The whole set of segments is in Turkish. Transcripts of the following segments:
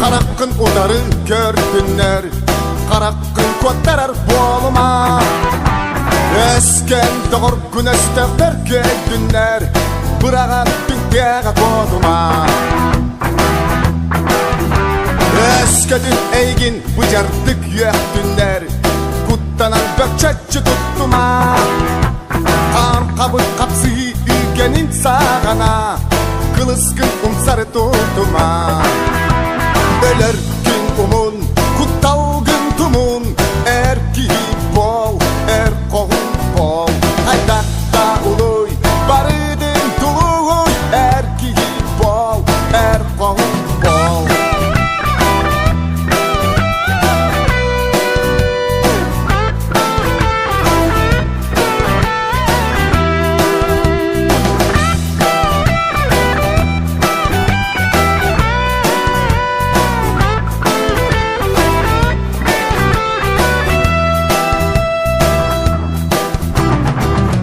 Karakkın udarı gördünler, karakkın kottarar bolma. Esken doğur güneştekler gördünler, bırağa dünkeye koduma. Eskedin eygin bıcardık yöktünler, kuttanan bökçetçi tuttuma. Kan kabı kapsı ügenin sağana, kılıskın umsarı tutuma. Öler gün umun, kuttalgın tumun, erki bol, er kohun bol. Aydakta uluy, barıdın tuluy, erki bol, er kohun bol.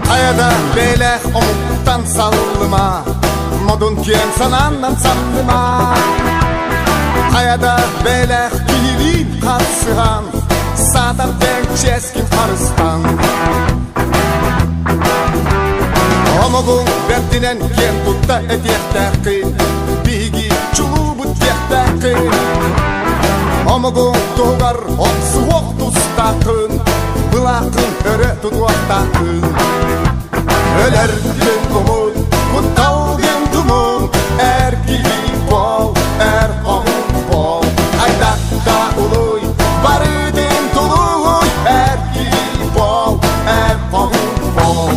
Hayada beleh omuktan sallıma, modun kien sanandan sallıma. Hayada beleh kihilin katsıhan, sadar denk çeskin Paristan. Omogun berdinen kien tutta etiyektekin, bigi çulu butyektekin. Omogun tuğar otsu oktustakın, bılakın öre tutuaktakın. Öler gün umun, kuttal gün tumun, erki bol, er kohun bol. Aydakta uluy, barıdın tuluy, erki bol, er kohun bol.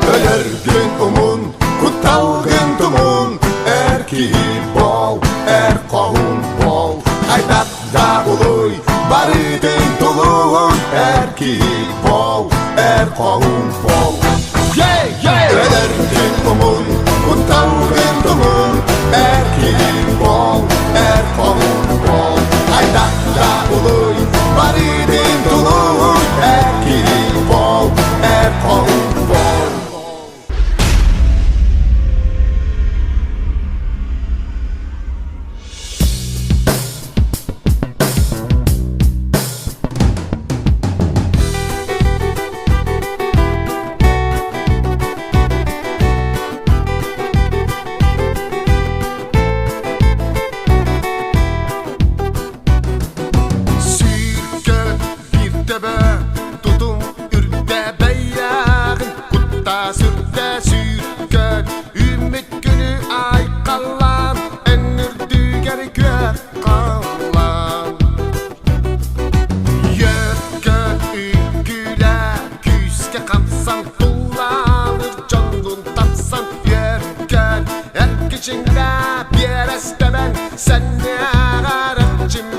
Öler gün umun, kuttal gün tumun, erki bol, er kohun bol. Aydakta uluy, barıdın tuluy, erki bol, er kohun bol. Öler gün umun, kuttal gün tumun, erki bol, er kohun bol. Aydakta uluy, barıdın tuluy, erki bol, er kohun bol. Tutum ürde beyyağın, kutta sürde sürgön. Ümit günü ay kallan, en ürdüger gök kallan. Yörgön üngüle, küske kalsan kullanır canlın tapsan. Yörgön erkişinde bir estemen, sen ne ararcime.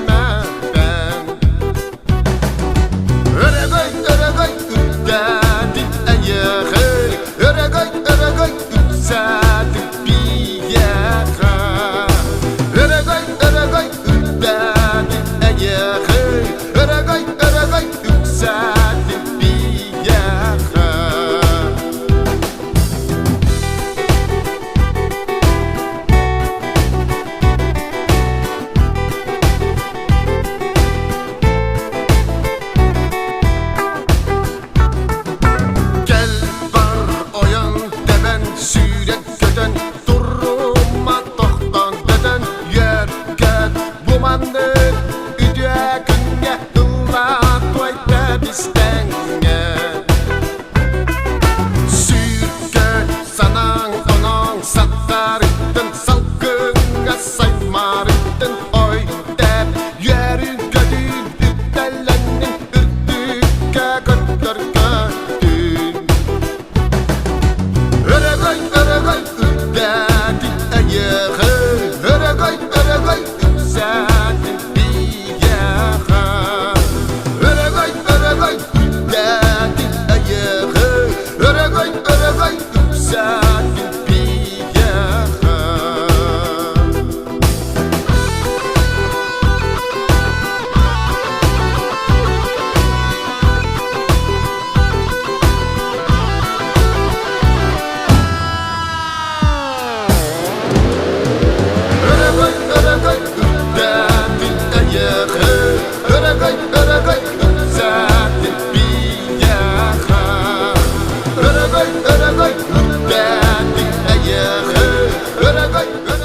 ay